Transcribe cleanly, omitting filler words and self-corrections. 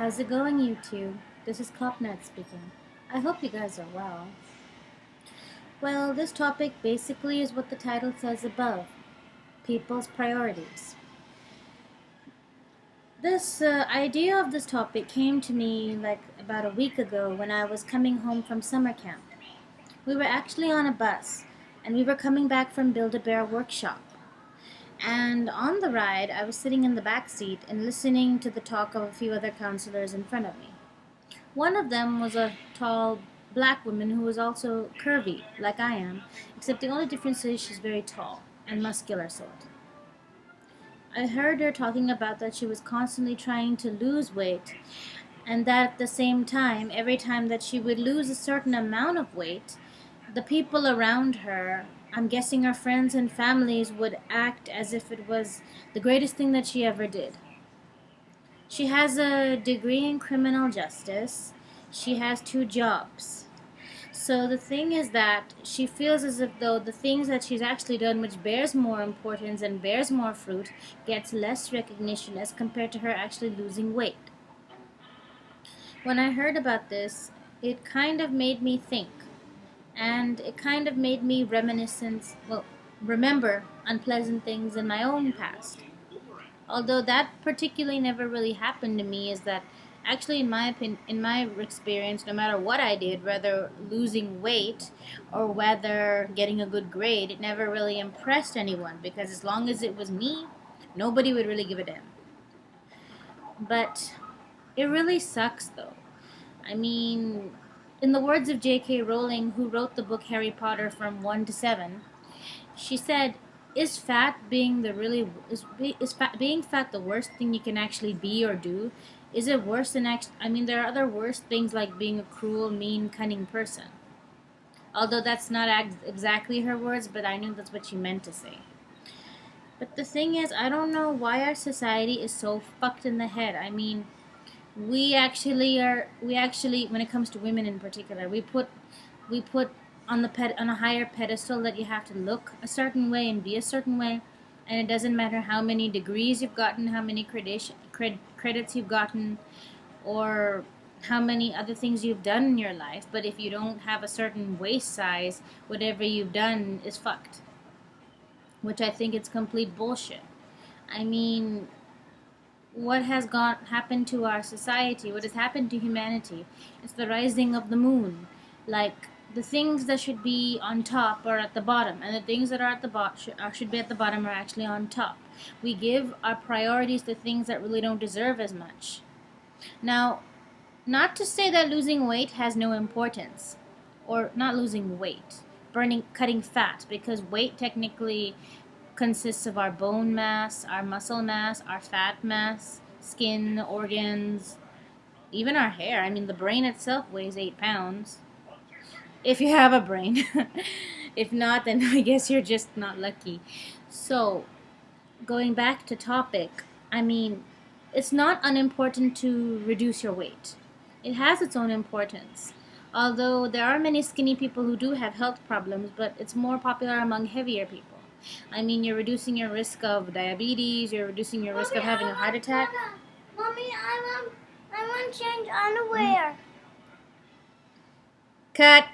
How's it going, you two? This is Copnut speaking. I hope you guys are well. Well, this topic basically is what the title says above people's priorities. This idea of this topic came to me like about a week ago when I was coming home from summer camp. We were actually on a bus and we were coming back from Build a Bear workshop. And on the ride, I was sitting in the back seat and listening to the talk of a few other counselors in front of me. One of them was a tall black woman who was also curvy, like I am, except the only difference is she's very tall and muscular sort. I heard her talking about that she was constantly trying to lose weight, and that at the same time, every time that she would lose a certain amount of weight, the people around her, I'm guessing her friends and families, would act as if it was the greatest thing that she ever did. She has a degree in criminal justice. She has two jobs. So the thing is that she feels as if though the things that she's actually done, which bears more importance and bears more fruit, gets less recognition as compared to her actually losing weight. When I heard about this, it kind of made me think. And it kind of made me remember unpleasant things in my own past. Although that particularly never really happened to me, is that actually in my opinion, in my experience, no matter what I did, whether losing weight or whether getting a good grade, it never really impressed anyone, because as long as it was me, nobody would really give a damn. But it really sucks though. I mean, in the words of J.K. Rowling, who wrote the book Harry Potter from 1 to 7, she said, "Is fat being the really is fat being fat the worst thing you can actually be or do? Is it worse than I mean, there are other worse things like being a cruel, mean, cunning person." Although that's not exactly her words, but I knew that's what she meant to say. But the thing is, I don't know why our society is so fucked in the head. I mean, we actually, when it comes to women in particular, we put on a higher pedestal that you have to look a certain way and be a certain way, and it doesn't matter how many degrees you've gotten, how many credits you've gotten, or how many other things you've done in your life. But if you don't have a certain waist size, whatever you've done is fucked, which I think it's complete bullshit. I mean, what has happened to our society, what has happened to humanity? It's the rising of the moon. Like, the things that should be on top are at the bottom, and the things that are at the bottom should be at the bottom are actually on top. We give our priorities to things that really don't deserve as much. Now, not to say that losing weight has no importance, or not losing weight, cutting fat, because weight technically consists of our bone mass, our muscle mass, our fat mass, skin, organs, even our hair. I mean, the brain itself weighs 8 pounds. If you have a brain. If not, then I guess you're just not lucky. So, going back to topic, I mean, it's not unimportant to reduce your weight. It has its own importance. Although there are many skinny people who do have health problems, but it's more popular among heavier people. I mean, you're reducing your risk of diabetes, you're reducing your risk of having a heart attack. Mommy, I want change underwear. Cut!